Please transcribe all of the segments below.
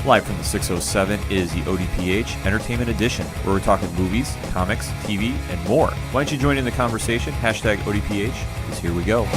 Live from the 607 is the ODPH Entertainment Edition, where we're talking movies, comics, TV, and more. Why don't you join in the conversation? Hashtag ODPH, because here we go.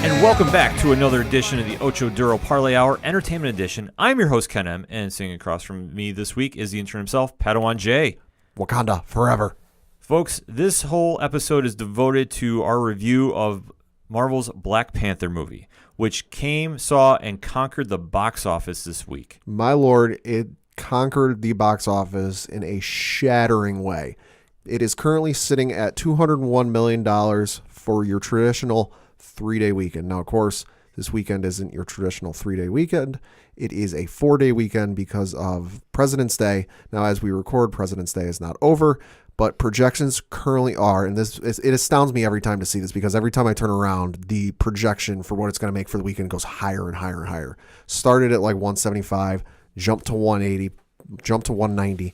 And welcome back to another edition of the Ocho Duro Parlay Hour Entertainment Edition. I'm your host, Ken M., and sitting across from me this week is the intern himself, Padawan J. Wakanda forever. Folks, this whole episode is devoted to our review of Marvel's Black Panther movie, which came, saw, and conquered the box office this week. My lord, it conquered the box office in a shattering way. It is currently sitting at $201 million for your traditional 3-day weekend. Now, of course, this weekend isn't your traditional 3-day weekend. It is a 4-day weekend because of President's Day. Now, as we record, President's Day is not over, but projections currently are, and it astounds me every time to see this, because every time I turn around, the projection for what it's going to make for the weekend goes higher and higher and higher. Started at like 175, jumped to 180, jumped to 190.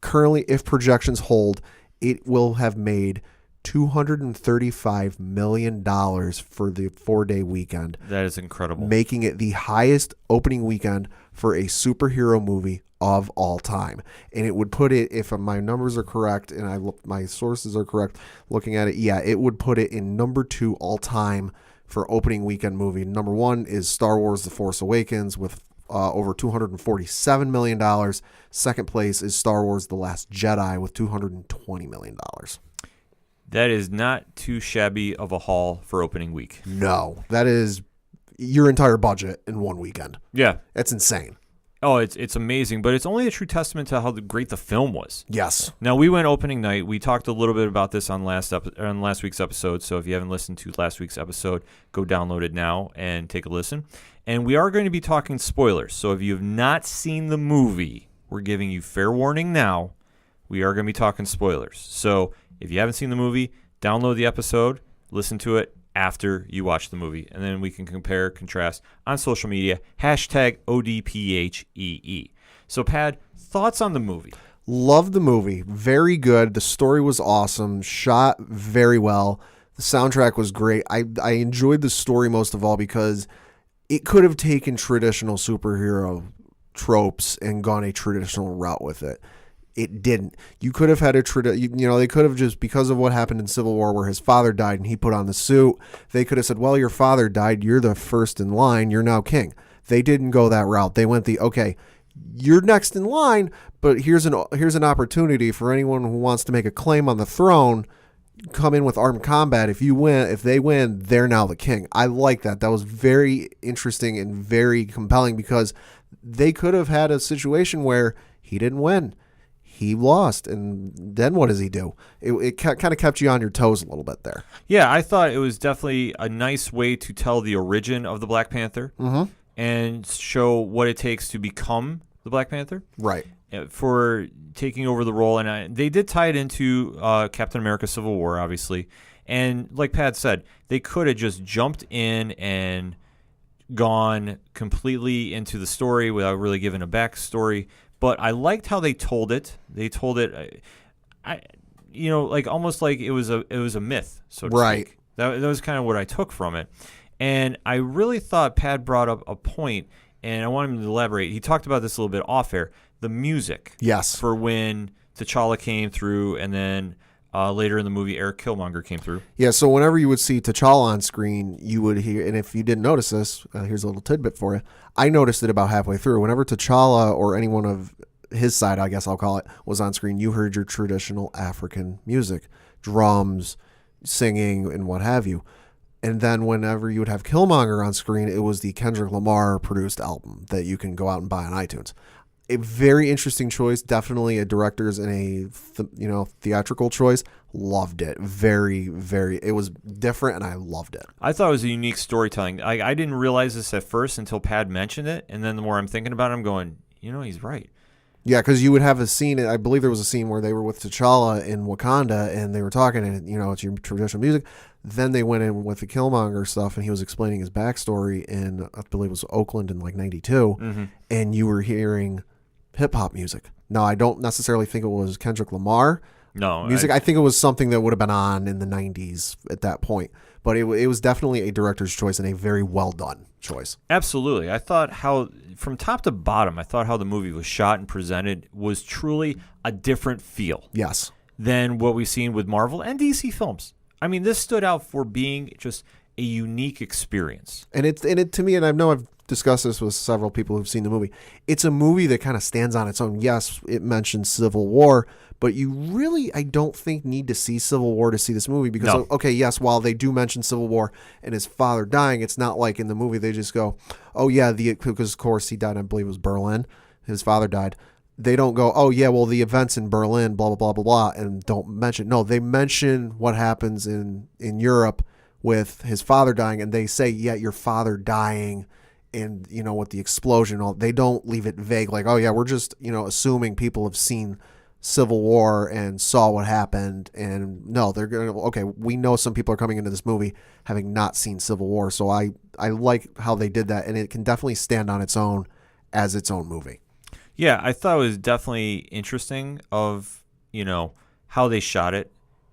Currently, if projections hold, it will have made $235 million for the 4-day weekend. That is incredible. Making it the highest opening weekend for a superhero movie of all time. And it would put it, if my numbers are correct and my sources are correct, looking at it, it would put it in number 2 all time for opening weekend movie. Number 1 is Star Wars The Force Awakens with over $247 million. Second place is Star Wars The Last Jedi with $220 million. That is not too shabby of a haul for opening week. No, that is your entire budget in one weekend. Yeah. That's insane. Oh, it's amazing, but it's only a true testament to how great the film was. Yes. Now, we went opening night. We talked a little bit about this on last week's episode, so if you haven't listened to last week's episode, go download it now and take a listen. And we are going to be talking spoilers, so if you have not seen the movie, we're giving you fair warning now. We are going to be talking spoilers. So if you haven't seen the movie, download the episode, listen to it after you watch the movie, and then we can compare, contrast on social media, hashtag ODPHEE. So, Pad, thoughts on the movie? Love the movie. Very good. The story was awesome. Shot very well. The soundtrack was great. I enjoyed the story most of all because it could have taken traditional superhero tropes and gone a traditional route with it. It didn't. You could have had they could have just, because of what happened in Civil War where his father died and he put on the suit, they could have said, well, your father died, you're the first in line, you're now king. They didn't go that route. They went okay, you're next in line, but here's an opportunity for anyone who wants to make a claim on the throne, come in with armed combat. If they win, they're now the king. I like that. That was very interesting and very compelling, because they could have had a situation where he didn't win. He lost, and then what does he do? It kind of kept you on your toes a little bit there. Yeah, I thought it was definitely a nice way to tell the origin of the Black Panther and show what it takes to become the Black Panther. Right. For taking over the role. And they did tie it into Captain America Civil War, obviously. And like Pat said, they could have just jumped in and gone completely into the story without really giving a backstory. But I liked how they told it. They told it, almost like it was a myth, so to speak. That was kind of what I took from it. And I really thought Pat brought up a point, and I want him to elaborate. He talked about this a little bit off air. The music. Yes. For when T'Challa came through, and then later in the movie, Eric Killmonger came through. Yeah, so whenever you would see T'Challa on screen, you would hear, and if you didn't notice this, here's a little tidbit for you. I noticed it about halfway through. Whenever T'Challa or anyone of his side, I guess I'll call it, was on screen, you heard your traditional African music, drums, singing, and what have you. And then whenever you would have Killmonger on screen, it was the Kendrick Lamar produced album that you can go out and buy on iTunes. A very interesting choice, definitely a director's and a theatrical choice. Loved it. Very, very. It was different, and I loved it. I thought it was a unique storytelling. I didn't realize this at first until Pad mentioned it, and then the more I'm thinking about it, I'm going, he's right. Yeah, because you would have a scene, I believe there was a scene where they were with T'Challa in Wakanda, and they were talking, and, it's your traditional music. Then they went in with the Killmonger stuff, and he was explaining his backstory in, I believe it was Oakland in like 92, and you were hearing hip-hop music. Now, I don't necessarily think it was Kendrick Lamar music. I think it was something that would have been on in the 90s at that point. But it was definitely a director's choice and a very well-done choice. Absolutely. I thought from top to bottom, I thought how the movie was shot and presented was truly a different feel. Yes. Than what we've seen with Marvel and DC films. I mean, this stood out for being just a unique experience. And it to me, and I know I've discussed this with several people who've seen the movie, it's a movie that kind of stands on its own. Yes, it mentions Civil War, but you really, I don't think, need to see Civil War to see this movie because, okay, yes, while they do mention Civil War and his father dying, it's not like in the movie they just go, oh yeah, because of course he died, I believe it was Berlin. His father died. They don't go, oh, yeah, well, the events in Berlin, blah, blah, blah, blah, blah, and don't mention. No, they mention what happens in Europe with his father dying, and they say, yeah, your father dying, and, with the explosion. They don't leave it vague, like, oh, yeah, we're just, assuming people have seen Civil War and saw what happened. And, no, they're going to, okay, we know some people are coming into this movie having not seen Civil War, so I like how they did that, and it can definitely stand on its own as its own movie. Yeah, I thought it was definitely interesting of, how they shot it.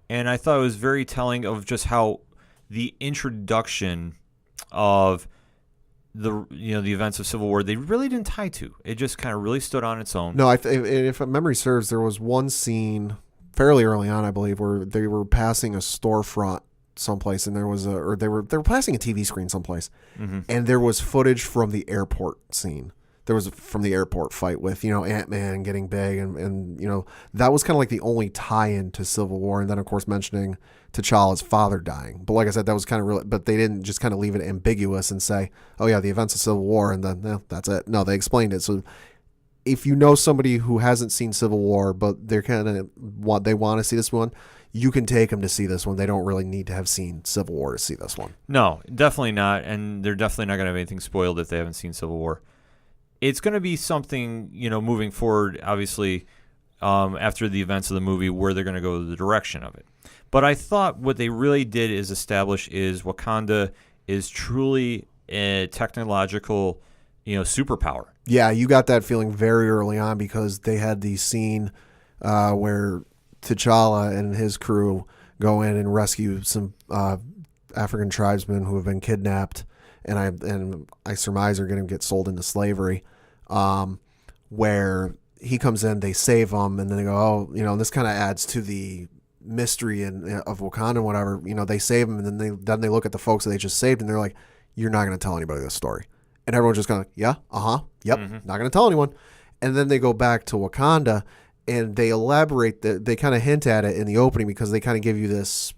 And I thought it was very telling of just how the introduction of the events of Civil War, they really didn't tie to. It just kind of really stood on its own. No, if memory serves, there was one scene fairly early on, I believe, where they were passing a storefront someplace, and there was they were passing a TV screen someplace, and there was footage from the airport scene. There was from the airport fight with, Ant-Man getting big and that was kind of like the only tie-in to Civil War. And then, of course, mentioning T'Challa's father dying. But like I said, that was kind of real, but they didn't just kind of leave it ambiguous and say, oh, yeah, the events of Civil War, and then that's it. No, they explained it. So if you know somebody who hasn't seen Civil War, but they're kind of they want to see this one, you can take them to see this one. They don't really need to have seen Civil War to see this one. No, definitely not. And they're definitely not going to have anything spoiled if they haven't seen Civil War. It's going to be something, moving forward, obviously, after the events of the movie, where they're going to go the direction of it. But I thought what they really did is establish is Wakanda is truly a technological, superpower. Yeah, you got that feeling very early on because they had the scene where T'Challa and his crew go in and rescue some African tribesmen who have been kidnapped, and I surmise are going to get sold into slavery. Where he comes in, they save him, and then they go, oh, and this kind of adds to the mystery of Wakanda and whatever. They save him, and then they look at the folks that they just saved, and they're like, you're not going to tell anybody this story. And everyone's just going, yeah, yep, not going to tell anyone. And then they go back to Wakanda, and they elaborate, they kind of hint at it in the opening because they kind of give you this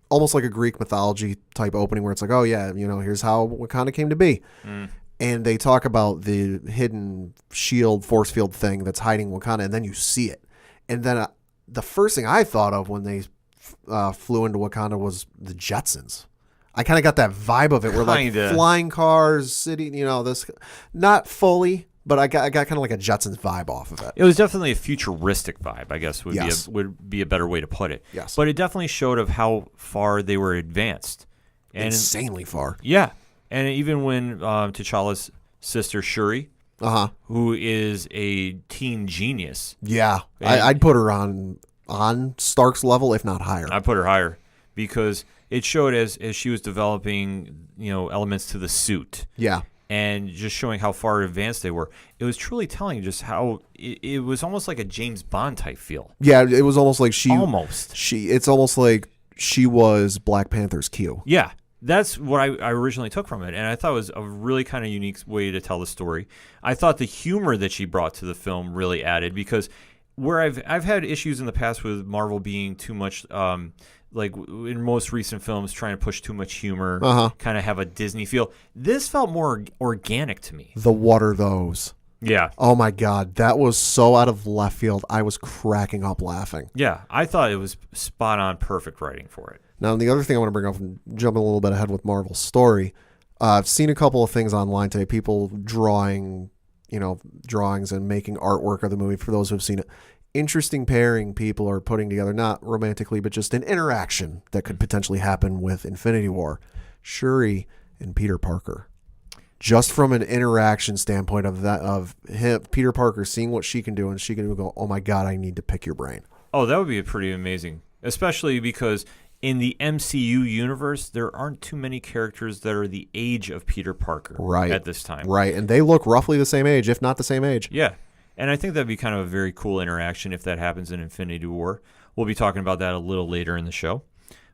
almost like a Greek mythology type opening where it's like, oh, yeah, here's how Wakanda came to be. And they talk about the hidden shield, force field thing that's hiding Wakanda, and then you see it. And then the first thing I thought of when they flew into Wakanda was the Jetsons. I kind of got that vibe of it, where like flying cars, city, this, not fully, but I got kind of like a Jetsons vibe off of it. It was definitely a futuristic vibe, I guess would be a better way to put it. Yes. But it definitely showed of how far they were advanced. And insanely far. Yeah. And even when T'Challa's sister Shuri, who is a teen genius. Yeah. I'd put her on Stark's level, if not higher. I'd put her higher because it showed as she was developing, elements to the suit. Yeah. And just showing how far advanced they were. It was truly telling just how it was almost like a James Bond type feel. Yeah, it was almost like it's almost like she was Black Panther's Q. Yeah. That's what I originally took from it, and I thought it was a really kind of unique way to tell the story. I thought the humor that she brought to the film really added, because where I've had issues in the past with Marvel being too much, like in most recent films, trying to push too much humor, kind of have a Disney feel. This felt more organic to me. The what are those? Yeah. Oh my God, that was so out of left field. I was cracking up laughing. Yeah, I thought it was spot on, perfect writing for it. Now, the other thing I want to bring up, and jumping a little bit ahead with Marvel's story, I've seen a couple of things online today, people drawing, drawings and making artwork of the movie, for those who have seen it. interesting pairing people are putting together, not romantically, but just an interaction that could potentially happen with Infinity War. Shuri and Peter Parker. Just from an interaction standpoint of him, Peter Parker seeing what she can do, and she can go, oh my God, I need to pick your brain. Oh, that would be pretty amazing, especially because in the MCU universe, there aren't too many characters that are the age of Peter Parker at this time. Right, and they look roughly the same age, if not the same age. Yeah, and I think that'd be kind of a very cool interaction if that happens in Infinity War. We'll be talking about that a little later in the show.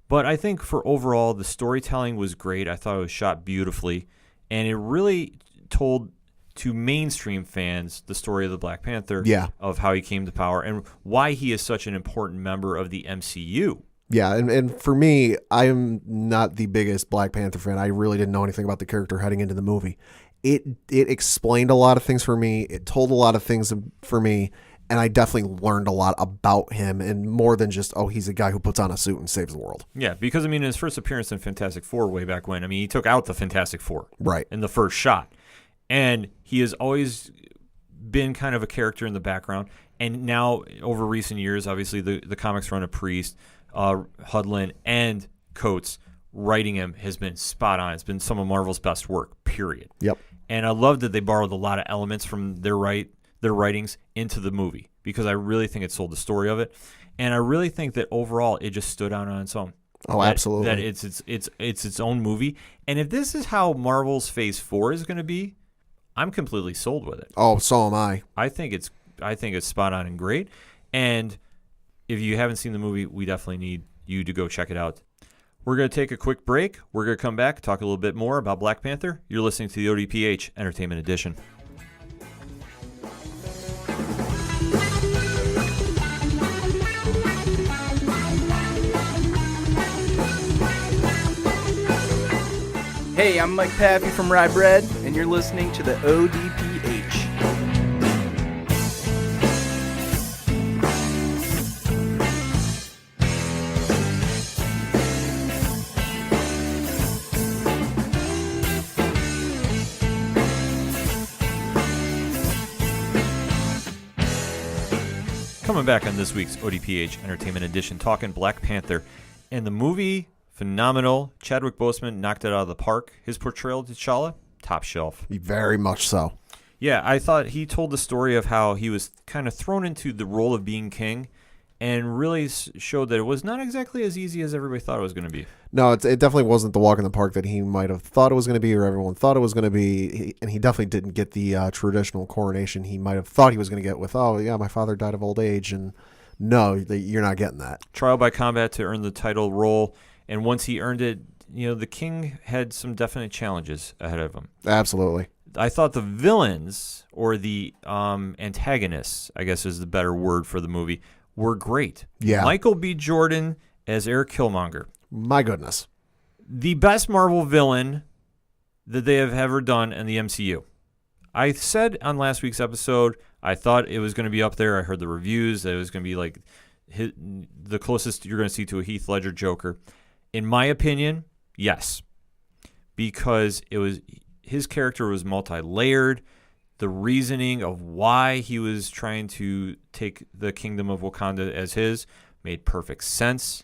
But I think for overall, the storytelling was great. I thought it was shot beautifully, and it really told to mainstream fans the story of the Black Panther, of how he came to power and why he is such an important member of the MCU. Yeah, and for me, I am not the biggest Black Panther fan. I really didn't know anything about the character heading into the movie. It explained a lot of things for me. It told a lot of things for me, and I definitely learned a lot about him, and more than just, oh, he's a guy who puts on a suit and saves the world. Yeah, because, I mean, his first appearance in Fantastic Four way back when, I mean, he took out the Fantastic Four in the first shot. And he has always been kind of a character in the background. And now, over recent years, obviously, the comics run of Priest, Hudlin, and Coates writing him has been spot on. It's been some of Marvel's best work, period. Yep. And I love that they borrowed a lot of elements from their writings into the movie, because I really think it sold the story of it. And I really think that overall it just stood out on its own. Oh, absolutely. That it's its own movie. And if this is how Marvel's Phase 4 is going to be, I'm completely sold with it. Oh, so am I. I think it's spot on and great. And if you haven't seen the movie, we definitely need you to go check it out. We're going to take a quick break. We're going to come back, talk a little bit more about Black Panther. You're listening to the ODPH Entertainment Edition. Hey, I'm Mike Paffey from Rye Bread, and you're listening to the ODPH. Coming back on this week's ODPH Entertainment Edition, talking Black Panther, and the movie, phenomenal. Chadwick Boseman knocked it out of the park. His portrayal of T'Challa, top shelf. Very much so. Yeah, I thought he told the story of how he was kind of thrown into the role of being king, and really showed that it was not exactly as easy as everybody thought it was going to be. No, it definitely wasn't the walk in the park that he might have thought it was going to be, or everyone thought it was going to be. And he definitely didn't get the traditional coronation he might have thought he was going to get with, oh, yeah, my father died of old age. And no, you're not getting that. Trial by combat to earn the title role. And once he earned it, the king had some definite challenges ahead of him. Absolutely. I thought the villains, or the antagonists, I guess is the better word for the movie, were great. Yeah. Michael B. Jordan as Eric Killmonger. My goodness. The best Marvel villain that they have ever done in the MCU. I said on last week's episode, I thought it was going to be up there. I heard the reviews that it was going to be like the closest you're going to see to a Heath Ledger Joker. In my opinion, yes. Because his character was multi-layered. The reasoning of why he was trying to take the kingdom of Wakanda as his made perfect sense.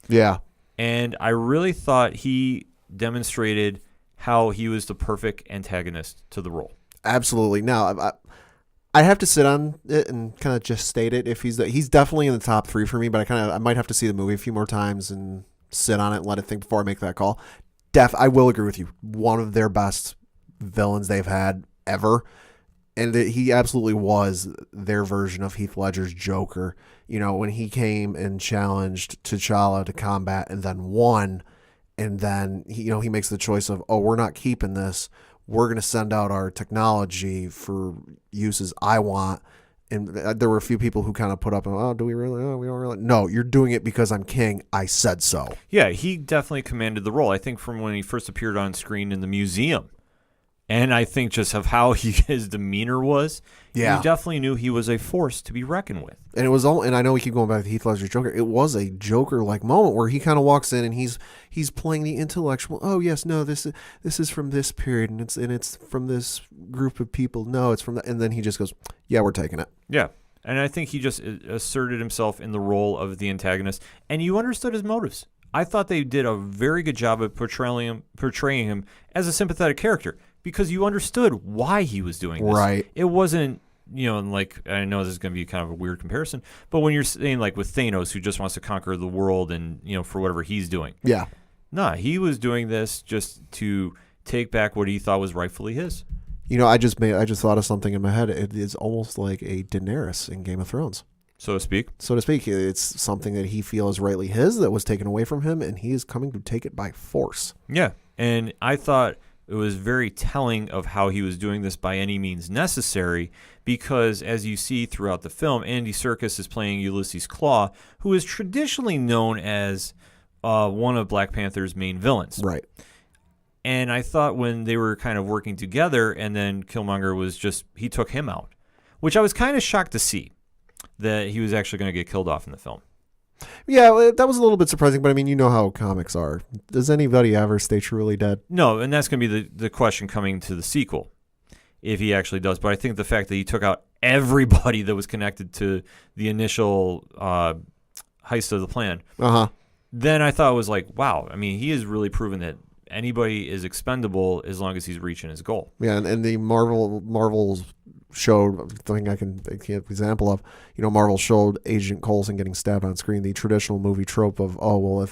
Yeah. And I really thought he demonstrated how he was the perfect antagonist to the role. Absolutely. Now, I have to sit on it and kind of just state it. If he's definitely in the top 3 for me, but I might have to see the movie a few more times and sit on it and let it think before I make that call. I will agree with you. One of their best villains they've had ever. And he absolutely was their version of Heath Ledger's Joker. When he came and challenged T'Challa to combat and then won, and then he makes the choice of, oh, we're not keeping this. We're going to send out our technology for uses I want. And there were a few people who kind of put up, oh, do we really? Oh, we don't really. No, you're doing it because I'm king. I said so. Yeah, he definitely commanded the role. I think from when he first appeared on screen in the museum. And I think just of how his demeanor was, you definitely knew he was a force to be reckoned with. And it was and I know we keep going back to Heath Ledger's Joker. It was a Joker-like moment where he kind of walks in and he's playing the intellectual. Oh yes, no, this is from this period and it's from this group of people. No, it's from that. And then he just goes, yeah, we're taking it. Yeah, And I think he just asserted himself in the role of the antagonist, and you understood his motives. I thought they did a very good job of portraying him as a sympathetic character because you understood why he was doing this. Right. It wasn't, like, I know this is going to be kind of a weird comparison, but when you're saying, like, with Thanos, who just wants to conquer the world and, for whatever he's doing. Yeah. Nah, he was doing this just to take back what he thought was rightfully his. I just thought of something in my head. It is almost like a Daenerys in Game of Thrones. So to speak. It's something that he feels rightly his that was taken away from him, and he is coming to take it by force. Yeah, and I thought it was very telling of how he was doing this by any means necessary because, as you see throughout the film, Andy Serkis is playing Ulysses Klaue, who is traditionally known as one of Black Panther's main villains. Right. And I thought when they were kind of working together and then Killmonger he took him out, which I was kind of shocked to see. That he was actually going to get killed off in the film. Yeah, that was a little bit surprising, but I mean, you know how comics are. Does anybody ever stay truly dead? No, and that's going to be the question coming to the sequel, if he actually does. But I think the fact that he took out everybody that was connected to the initial heist of the plan, then I thought it was like, wow, I mean, he has really proven that anybody is expendable as long as he's reaching his goal. Yeah, and the Marvel's showed thing I can give an example of. Marvel showed Agent Coulson getting stabbed on screen. The traditional movie trope of,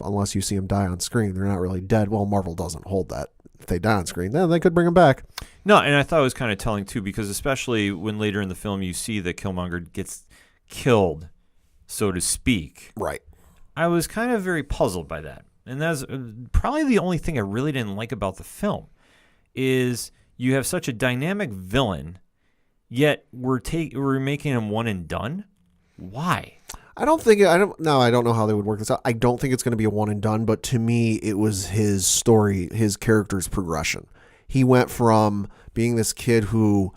unless you see him die on screen, they're not really dead. Well, Marvel doesn't hold that. If they die on screen, then they could bring him back. No, and I thought it was kind of telling too, because especially when later in the film you see that Killmonger gets killed, so to speak. Right. I was kind of very puzzled by that, and that's probably the only thing I really didn't like about the film. Is you have such a dynamic villain. Yet we're making him one and done. Why? I don't know how they would work this out. I don't think it's going to be a one and done. But to me, it was his story, his character's progression. He went from being this kid who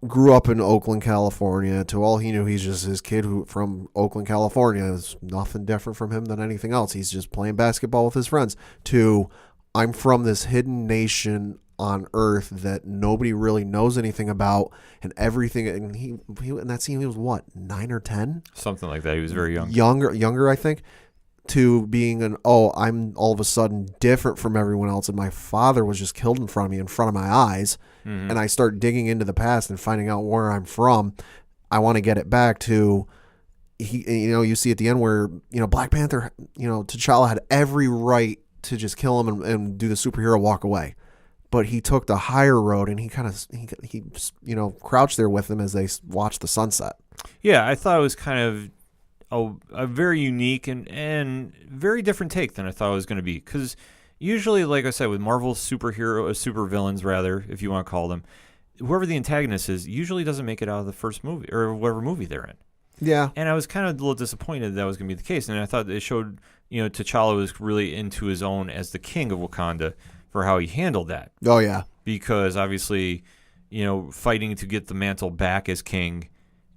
grew up in Oakland, California, to all he knew, he's just this kid who from Oakland, California. There's nothing different from him than anything else. He's just playing basketball with his friends. To I'm from this hidden nation on Earth that nobody really knows anything about, and everything. And he in that scene, he was what, 9 or 10, something like that. He was very young, younger, I think. To being I'm all of a sudden different from everyone else, and my father was just killed in front of me, in front of my eyes, and I start digging into the past and finding out where I'm from. I want to get it back to. You see at the end where Black Panther, T'Challa had every right to just kill him and do the superhero walk away. But he took the higher road, and he crouched there with them as they watched the sunset. Yeah, I thought it was kind of a very unique and very different take than I thought it was going to be. Because usually, like I said, with Marvel supervillains, rather, if you want to call them, whoever the antagonist is usually doesn't make it out of the first movie or whatever movie they're in. Yeah. And I was kind of a little disappointed that was going to be the case. And I thought it showed, T'Challa was really into his own as the king of Wakanda, for how he handled that. Oh, yeah. Because obviously, fighting to get the mantle back as king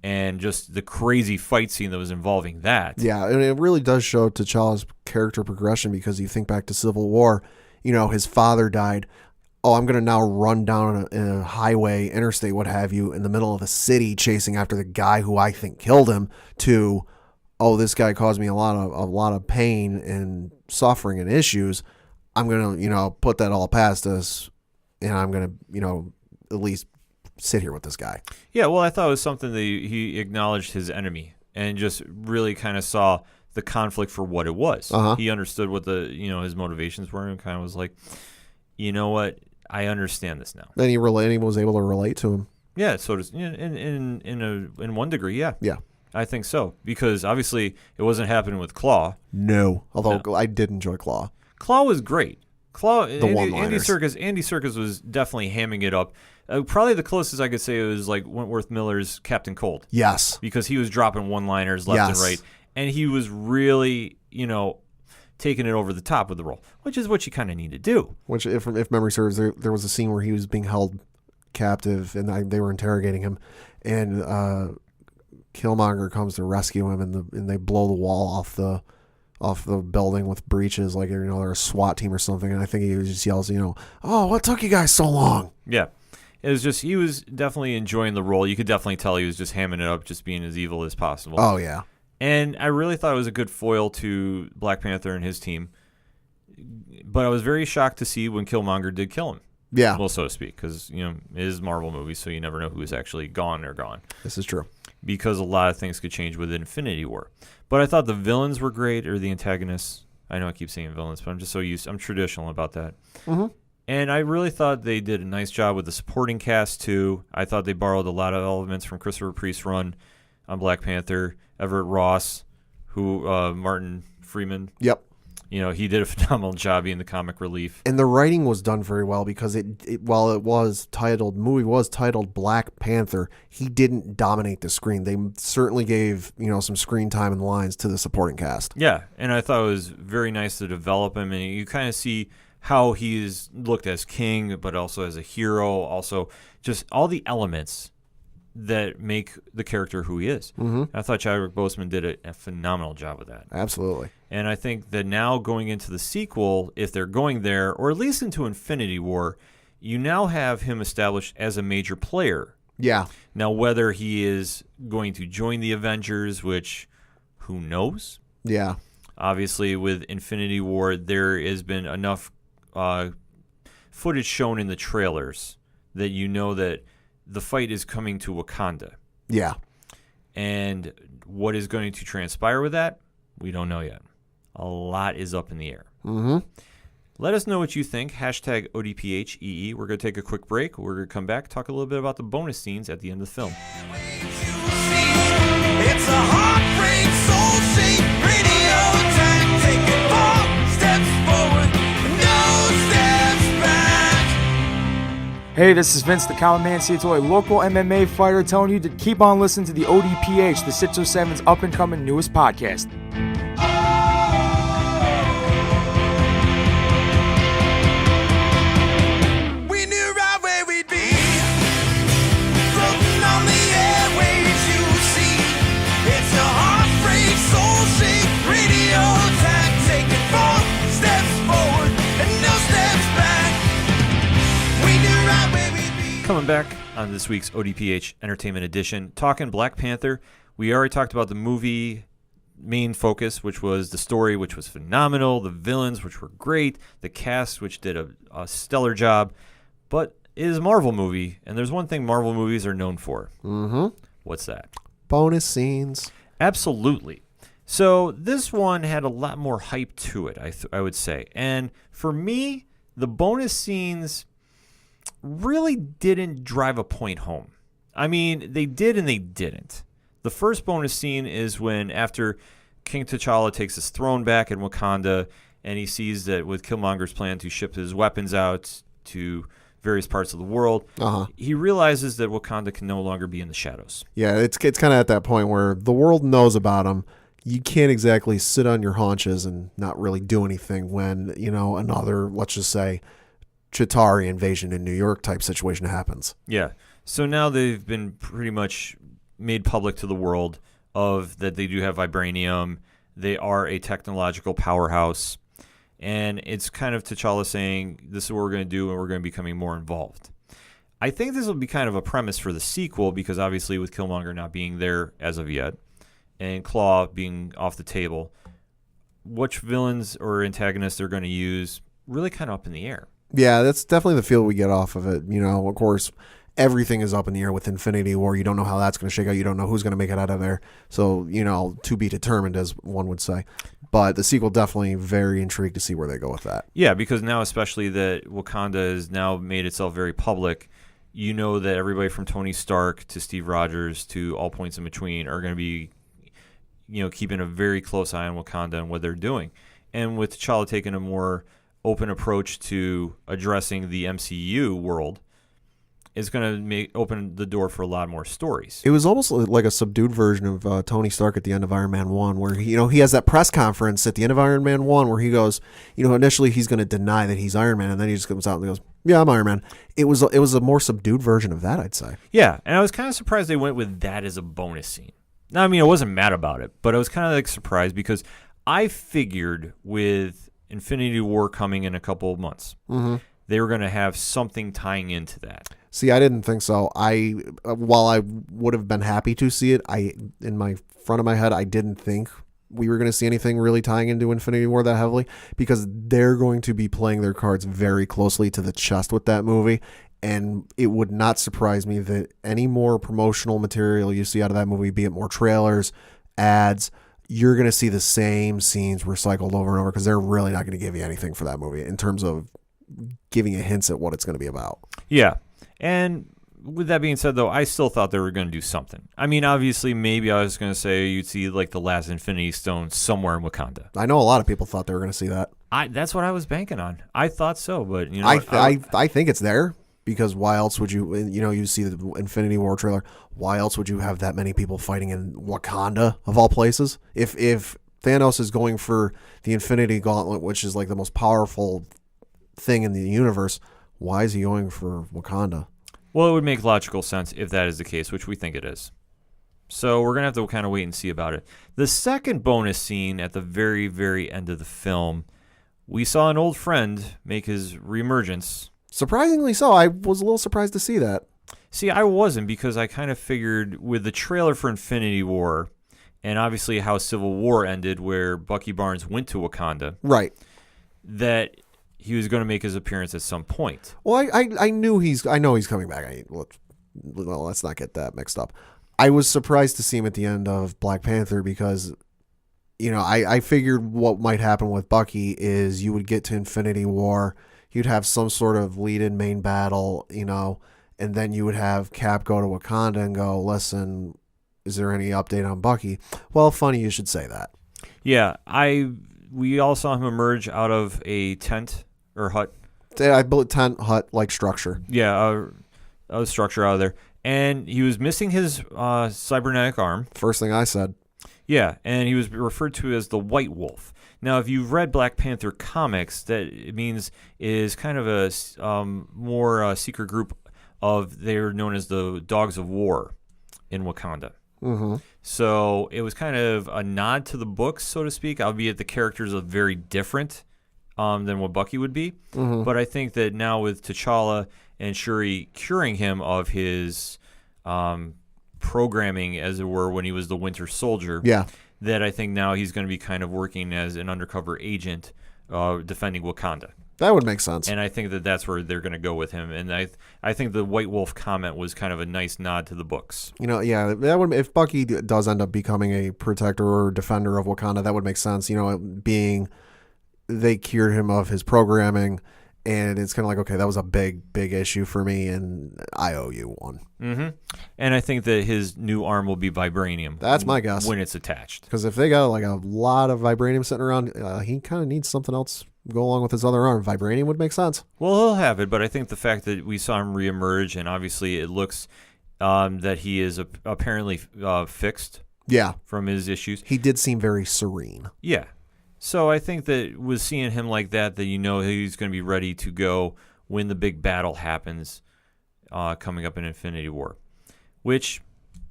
and just the crazy fight scene that was involving that. Yeah, and it really does show T'Challa's character progression, because you think back to Civil War, his father died. Oh, I'm going to now run down a highway, interstate, what have you, in the middle of a city chasing after the guy who I think killed him, to, this guy caused me a lot of pain and suffering and issues. I'm going to, put that all past us, and I'm going to, at least sit here with this guy. Yeah, well, I thought it was something that he acknowledged his enemy and just really kind of saw the conflict for what it was. He understood what his motivations were, and kind of was like, you know what, I understand this now. And he was able to relate to him. Yeah, so in one degree, yeah. Yeah. I think so, because obviously it wasn't happening with Klaue. No, although I did enjoy Klaue. Klaue was great. Andy Serkis was definitely hamming it up. Probably the closest I could say it was like Wentworth Miller's Captain Cold. Yes. Because he was dropping one-liners left and right. And he was really, taking it over the top with the role, which is what you kind of need to do. Which, if memory serves, there was a scene where he was being held captive, and they were interrogating him, and Killmonger comes to rescue him, and they blow the wall off the building with breaches, like they're a SWAT team or something. And I think he just yells, what took you guys so long? Yeah. It was just, he was definitely enjoying the role. You could definitely tell he was just hamming it up, just being as evil as possible. Oh, yeah. And I really thought it was a good foil to Black Panther and his team. But I was very shocked to see when Killmonger did kill him. Yeah. Well, so to speak, because, you know, it is Marvel movies, so you never know who is actually gone or gone. This is true. Because a lot of things could change with Infinity War. But I thought the villains were great, or the antagonists. I know I keep saying villains, but I'm just so I'm traditional about that. Mm-hmm. And I really thought they did a nice job with the supporting cast, too. I thought they borrowed a lot of elements from Christopher Priest's run on Black Panther. Everett Ross, Martin Freeman. Yep. You know, he did a phenomenal job being the comic relief. And the writing was done very well because while it was titled, movie was titled Black Panther, he didn't dominate the screen. They certainly gave, you know, some screen time and lines to the supporting cast. Yeah, and I thought it was very nice to develop him, and you kind of see how he is looked as king, but also as a hero, also just all the elements that make the character who he is. Mm-hmm. I thought Chadwick Boseman did a phenomenal job with that. Absolutely. And I think that now going into the sequel, if they're going there, or at least into Infinity War, you now have him established as a major player. Yeah. Now, whether he is going to join the Avengers, which who knows? Yeah. Obviously, with Infinity War, there has been enough footage shown in the trailers that you know that the fight is coming to Wakanda. Yeah. And what is going to transpire with that, we don't know yet. A lot is up in the air. Mm-hmm. Let us know what you think. Hashtag ODPHEE. We're going to take a quick break. We're going to come back, talk a little bit about the bonus scenes at the end of the film. It's a heartbreak, soul-shaped radio attack. Taking 4 steps forward, no steps back. Hey, this is Vince the Common Man Ciatoy, local MMA fighter, telling you to keep on listening to the ODPH, the 607's up-and-coming newest podcast. We knew right where we'd be, floating on the airwaves, you see. It's a heartbreak, soul-shaped radio attack. Taking 4 steps forward and no steps back. We knew right where we'd be. Coming back on this week's ODPH Entertainment Edition, talking Black Panther. We already talked about the movie main focus, which was the story, which was phenomenal, the villains, which were great, the cast, which did a stellar job. But it is a Marvel movie, and there's one thing Marvel movies are known for. Mm-hmm. What's that? Bonus scenes. Absolutely. So this one had a lot more hype to it, I would say. And for me, the bonus scenes really didn't drive a point home. I mean, they did and they didn't. The first bonus scene is when after King T'Challa takes his throne back in Wakanda, and he sees that with Killmonger's plan to ship his weapons out to various parts of the world, he realizes that Wakanda can no longer be in the shadows. Yeah, it's kind of at that point where the world knows about him. You can't exactly sit on your haunches and not really do anything when, you know, another, let's just say, Chitauri invasion in New York type situation happens. Yeah. So now they've been pretty much made public to the world of that they do have vibranium. They are a technological powerhouse. And it's kind of T'Challa saying, this is what we're going to do, and we're going to be becoming more involved. I think this will be kind of a premise for the sequel, because obviously with Killmonger not being there as of yet, and Claw being off the table, which villains or antagonists they're going to use, really kind of up in the air. Yeah, that's definitely the feel we get off of it. You know, of course, everything is up in the air with Infinity War. You don't know how that's going to shake out. You don't know who's going to make it out of there. So, you know, to be determined, as one would say. But the sequel, definitely very intrigued to see where they go with that. Yeah, because now especially that Wakanda has now made itself very public, you know that everybody from Tony Stark to Steve Rogers to all points in between are going to be, you know, keeping a very close eye on Wakanda and what they're doing. And with T'Challa taking a more open approach to addressing the MCU world, is going to open the door for a lot more stories. It was almost like a subdued version of Tony Stark at the end of Iron Man 1, where he has that press conference at the end of Iron Man 1 where he goes, initially he's going to deny that he's Iron Man, and then he just comes out and goes, yeah, I'm Iron Man. It was a more subdued version of that, I'd say. Yeah, and I was kind of surprised they went with that as a bonus scene. Now, I mean, I wasn't mad about it, but I was kind of like surprised because I figured with Infinity War coming in a couple of months, they were going to have something tying into that. See, I didn't think so. While I would have been happy to see it, in my front of my head, I didn't think we were going to see anything really tying into Infinity War that heavily, because they're going to be playing their cards very closely to the chest with that movie. And it would not surprise me that any more promotional material you see out of that movie, be it more trailers, ads, you're going to see the same scenes recycled over and over, because they're really not going to give you anything for that movie in terms of giving you hints at what it's going to be about. Yeah. And with that being said, though, I still thought they were going to do something. I mean, obviously, maybe I was going to say you'd see like the last Infinity Stone somewhere in Wakanda. I know a lot of people thought they were going to see that. That's what I was banking on. I thought so, but you know, I think it's there, because why else would you? You see the Infinity War trailer. Why else would you have that many people fighting in Wakanda of all places? If Thanos is going for the Infinity Gauntlet, which is like the most powerful thing in the universe, why is he going for Wakanda? Well, it would make logical sense if that is the case, which we think it is. So we're going to have to kind of wait and see about it. The second bonus scene at the very, very end of the film, we saw an old friend make his reemergence. Surprisingly so. I was a little surprised to see that. See, I wasn't, because I kind of figured with the trailer for Infinity War, and obviously how Civil War ended, where Bucky Barnes went to Wakanda, Right. that he was going to make his appearance at some point. Well, I know he's coming back. Let's not get that mixed up. I was surprised to see him at the end of Black Panther, because, I figured what might happen with Bucky is you would get to Infinity War, you'd have some sort of lead-in main battle, and then you would have Cap go to Wakanda and go, listen, is there any update on Bucky? Well, funny you should say that. Yeah, we all saw him emerge out of a tent or hut. I built tent hut-like structure. Yeah, a structure out of there. And he was missing his cybernetic arm. First thing I said. Yeah, and he was referred to as the White Wolf. Now, if you've read Black Panther comics, that it means is kind of a more secret group they're known as the Dogs of War in Wakanda. Mm-hmm. So it was kind of a nod to the books, so to speak, albeit the characters are very different than what Bucky would be. Mm-hmm. But I think that now with T'Challa and Shuri curing him of his programming, as it were, when he was the Winter Soldier, yeah, that I think now he's going to be kind of working as an undercover agent defending Wakanda. That would make sense. And I think that that's where they're going to go with him. And I think the White Wolf comment was kind of a nice nod to the books. Yeah, that would, if Bucky does end up becoming a protector or defender of Wakanda, that would make sense. Being they cured him of his programming, and it's kind of like, okay, that was a big issue for me, and I owe you one. Mm-hmm. And I think that his new arm will be vibranium. That's my guess. When it's attached. Because if they got like a lot of vibranium sitting around, he kind of needs something else to go along with his other arm. Vibranium would make sense. Well, he'll have it, but I think the fact that we saw him reemerge, and obviously it looks that he is apparently fixed. Yeah. From his issues. He did seem very serene. Yeah. So I think that with seeing him like that he's going to be ready to go when the big battle happens coming up in Infinity War, which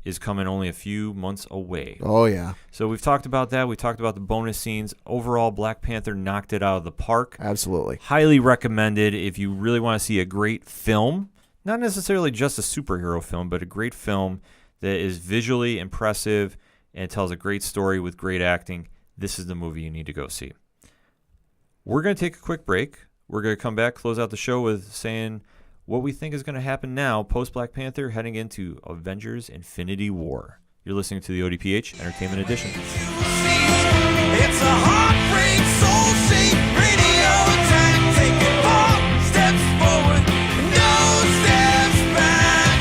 is coming only a few months away. Oh, yeah. So we've talked about that. We talked about the bonus scenes. Overall, Black Panther knocked it out of the park. Absolutely. Highly recommended if you really want to see a great film, not necessarily just a superhero film, but a great film that is visually impressive and tells a great story with great acting. This is the movie you need to go see. We're going to take a quick break. We're going to come back, close out the show with saying what we think is going to happen now, post-Black Panther, heading into Avengers Infinity War. You're listening to the ODPH Entertainment Edition. It's a heartbreak, soul-shaped radio attack, taking 4 steps forward, no steps back.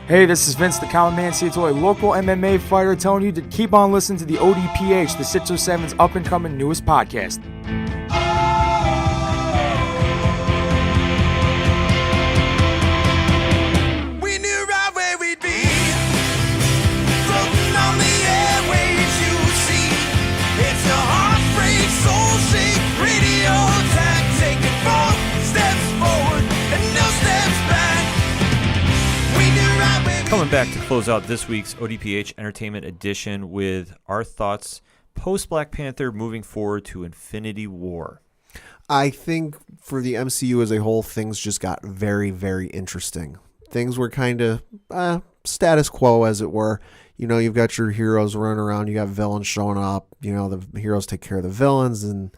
Hey, this is Vince the Common Man Ciatoy, local MMA fighter, telling you to keep on listening to the ODPH, the 607's up-and-coming newest podcast. We knew right where we'd be, floating on the airwaves you see. It's a heartbreak, soul-shaped radio attack, taking 4 steps forward and no steps back. We knew right where we'd be. Coming back to close out this week's ODPH Entertainment Edition with our thoughts post-Black Panther moving forward to Infinity War. I think for the MCU as a whole, things just got very, very interesting. Things were kind of status quo, as it were. You've got your heroes running around. You got villains showing up. The heroes take care of the villains. And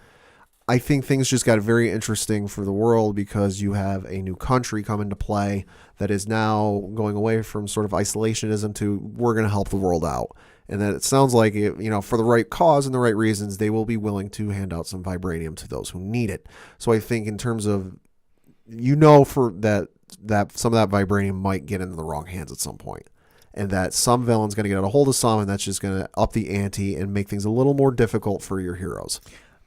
I think things just got very interesting for the world because you have a new country come into play that is now going away from sort of isolationism to we're going to help the world out. And that it sounds like, for the right cause and the right reasons, they will be willing to hand out some vibranium to those who need it. So I think in terms of, for that some of that vibranium might get into the wrong hands at some point. And that some villain's going to get a hold of some, and that's just going to up the ante and make things a little more difficult for your heroes.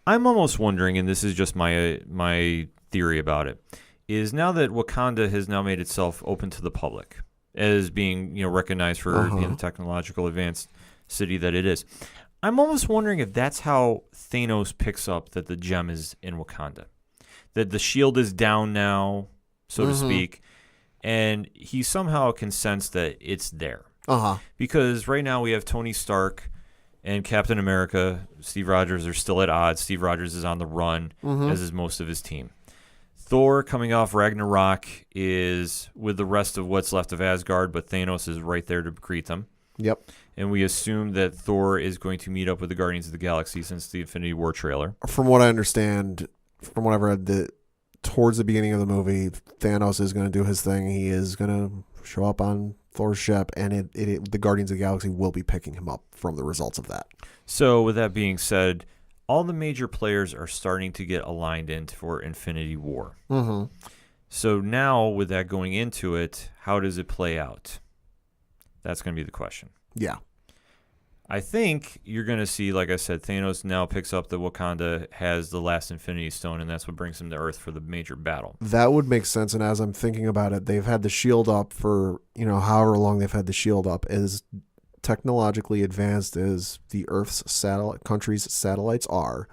I'm almost wondering, and this is just my theory about it, is now that Wakanda has now made itself open to the public as being recognized for the technological advanced city that it is, I'm almost wondering if that's how Thanos picks up that the gem is in Wakanda, that the shield is down now, so to speak, and he somehow can sense that it's there. Because right now we have Tony Stark and Captain America. Steve Rogers are still at odds. Steve Rogers is on the run, as is most of his team. Thor, coming off Ragnarok, is with the rest of what's left of Asgard, but Thanos is right there to greet them. Yep. And we assume that Thor is going to meet up with the Guardians of the Galaxy since the Infinity War trailer. From what I understand, from what I've read, towards the beginning of the movie, Thanos is going to do his thing. He is going to show up on Thor's ship, and the Guardians of the Galaxy will be picking him up from the results of that. So with that being said, all the major players are starting to get aligned in for Infinity War. So now with that going into it, how does it play out? That's going to be the question. Yeah. I think you're going to see, like I said, Thanos now picks up that Wakanda has the last Infinity Stone, and that's what brings him to Earth for the major battle. That would make sense, and as I'm thinking about it, they've had the shield up for, however long they've had the shield up. As technologically advanced as the Earth's country's satellites are,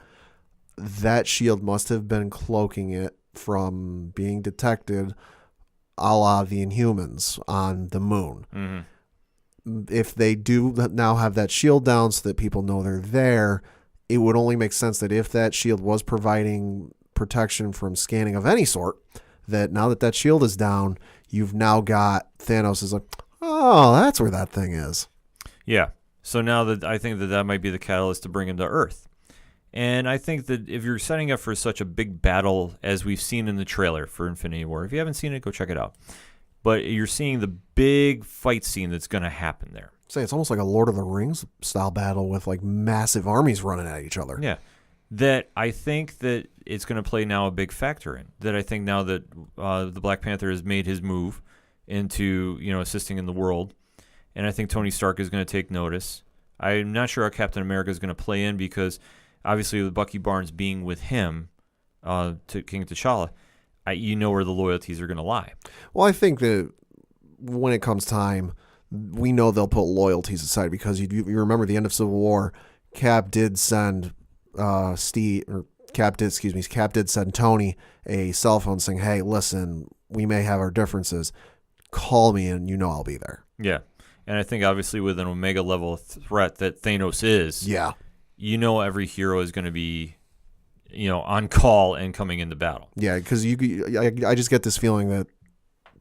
that shield must have been cloaking it from being detected a la the Inhumans on the moon. If they do now have that shield down so that people know they're there, it would only make sense that if that shield was providing protection from scanning of any sort, that now that shield is down, you've now got Thanos is like, oh, that's where that thing is. Yeah. So now that I think that might be the catalyst to bring him to Earth. And I think that if you're setting up for such a big battle as we've seen in the trailer for Infinity War, if you haven't seen it, go check it out. But you're seeing the big fight scene that's going to happen there. Say it's almost like a Lord of the Rings style battle with like massive armies running at each other. Yeah. That I think that it's going to play now a big factor in. That I think now that the Black Panther has made his move into, assisting in the world, and I think Tony Stark is going to take notice. I'm not sure how Captain America is going to play in because obviously with Bucky Barnes being with him, to King T'Challa, where the loyalties are going to lie. Well, I think that when it comes time, we know they'll put loyalties aside because you remember the end of Civil War, Cap did send Cap did send Tony a cell phone saying, hey, listen, we may have our differences. Call me and I'll be there. Yeah. And I think obviously with an Omega level threat that Thanos is, every hero is going to be on call and coming into battle. Yeah, because I just get this feeling that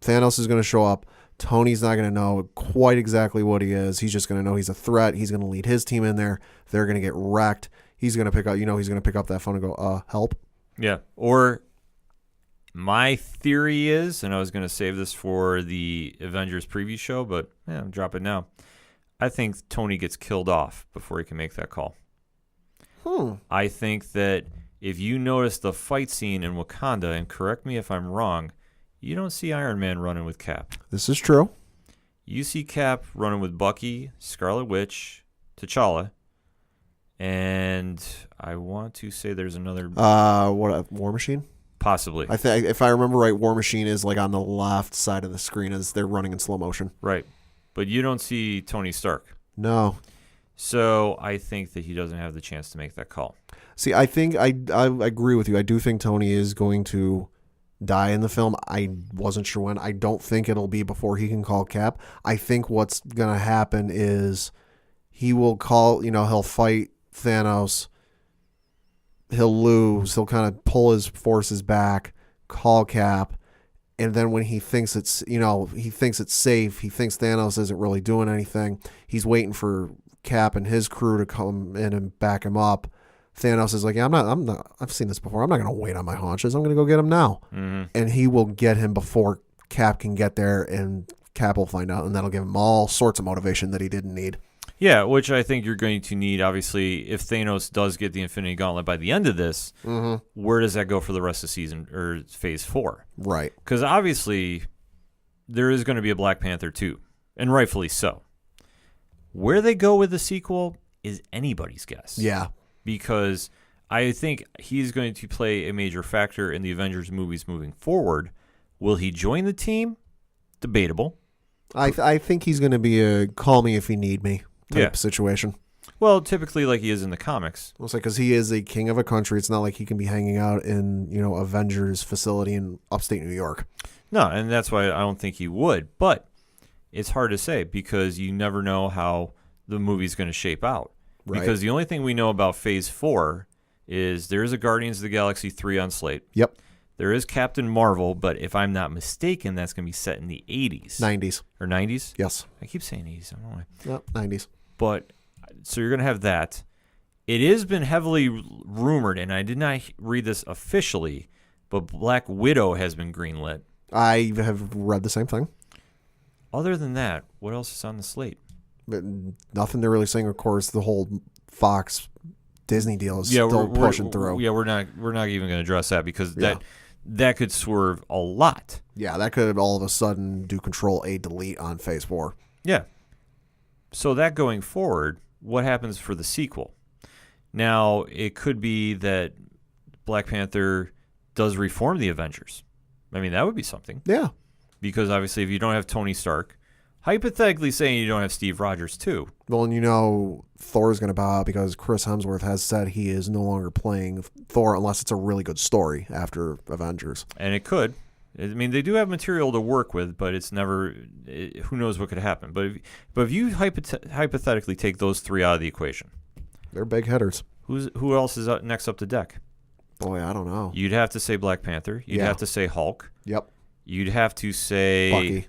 Thanos is going to show up. Tony's not going to know quite exactly what he is. He's just going to know he's a threat. He's going to lead his team in there. They're going to get wrecked. He's going to pick up, he's going to pick up that phone and go, help. Yeah. Or my theory is, and I was going to save this for the Avengers preview show, but I'll drop it now. I think Tony gets killed off before he can make that call. I think that if you notice the fight scene in Wakanda, and correct me if I'm wrong, you don't see Iron Man running with Cap. This is true. You see Cap running with Bucky, Scarlet Witch, T'Challa, and I want to say there's another... War Machine? Possibly. I think if I remember right, War Machine is like on the left side of the screen as they're running in slow motion. Right. But you don't see Tony Stark. No. So I think that he doesn't have the chance to make that call. See, I think I agree with you. I do think Tony is going to die in the film. I wasn't sure when. I don't think it'll be before he can call Cap. I think what's going to happen is he will call, he'll fight Thanos. he'll lose. He'll kind of pull his forces back, call Cap, and then when he thinks it's safe, he thinks Thanos isn't really doing anything. He's waiting for Cap and his crew to come in and back him up. Thanos is like, yeah, I'm not. I've seen this before. I'm not going to wait on my haunches. I'm going to go get him now. Mm-hmm. And he will get him before Cap can get there, and Cap will find out, and that'll give him all sorts of motivation that he didn't need. Yeah, which I think you're going to need, obviously, if Thanos does get the Infinity Gauntlet by the end of this, where does that go for the rest of the season, or Phase 4? Right. Because obviously, there is going to be a Black Panther 2, and rightfully so. Where they go with the sequel is anybody's guess. Yeah. Because I think he's going to play a major factor in the Avengers movies moving forward. Will he join the team? Debatable. I think he's going to be a call me if you need me type situation. Well, typically like he is in the comics. It's like, because he is a king of a country. It's not like he can be hanging out in, Avengers facility in upstate New York. No, and that's why I don't think he would. But it's hard to say because you never know how the movie's going to shape out. Right. Because the only thing we know about Phase 4 is there is a Guardians of the Galaxy 3 on slate. Yep. There is Captain Marvel, but if I'm not mistaken, that's going to be set in the 80s. 90s. Or 90s? Yes. I keep saying 80s. I don't know why. Yep, 90s. But, so you're going to have that. It has been heavily rumored, and I did not read this officially, but Black Widow has been greenlit. I have read the same thing. Other than that, what else is on the slate? But nothing they're really saying. Of course, the whole Fox Disney deal is still pushing through. Yeah, we're not even going to address that because that could swerve a lot. Yeah, that could all of a sudden do Control-A-Delete on Phase 4. Yeah. So that going forward, what happens for the sequel? Now, it could be that Black Panther does reform the Avengers. I mean, that would be something. Yeah. Because obviously, if you don't have Tony Stark, hypothetically saying you don't have Steve Rogers too. Well, and Thor is going to bow out because Chris Hemsworth has said he is no longer playing Thor unless it's a really good story after Avengers. And it could. I mean, they do have material to work with, but it's never. Who knows what could happen? But if you hypothetically take those three out of the equation, they're big hitters. Who else is next up the deck? Boy, I don't know. You'd have to say Black Panther. You'd have to say Hulk. Yep. You'd have to say Bucky.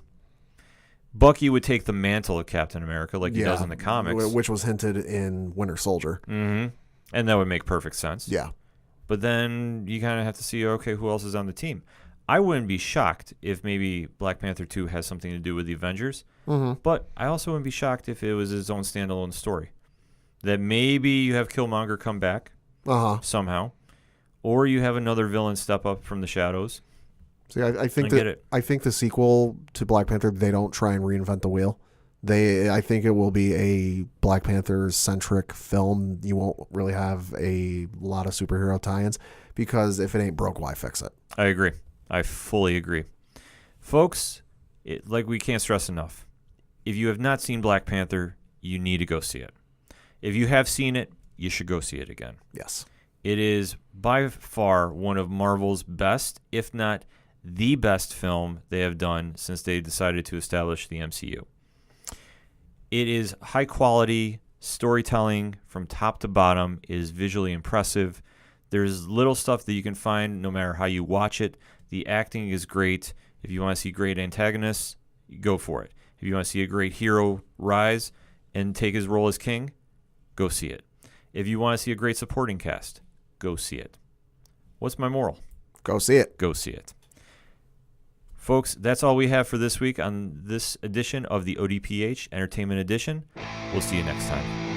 Bucky would take the mantle of Captain America like he does in the comics. Which was hinted in Winter Soldier. Mm-hmm. And that would make perfect sense. Yeah. But then you kind of have to see, okay, who else is on the team? I wouldn't be shocked if maybe Black Panther 2 has something to do with the Avengers. Mm-hmm. But I also wouldn't be shocked if it was his own standalone story. That maybe you have Killmonger come back somehow. Or you have another villain step up from the shadows. See, I think the sequel to Black Panther, they don't try and reinvent the wheel. I think it will be a Black Panther-centric film. You won't really have a lot of superhero tie-ins because if it ain't broke, why fix it? I agree. I fully agree. Folks, we can't stress enough. If you have not seen Black Panther, you need to go see it. If you have seen it, you should go see it again. Yes. It is by far one of Marvel's best, if not the best film they have done since they decided to establish the MCU. It is high quality storytelling from top to bottom. It is visually impressive. There's little stuff that you can find no matter how you watch it. The acting is great. If you want to see great antagonists, go for it. If you want to see a great hero rise and take his role as king, go see it. If you want to see a great supporting cast, go see it. What's my moral? Go see it. Go see it. Folks, that's all we have for this week on this edition of the ODPH Entertainment Edition. We'll see you next time.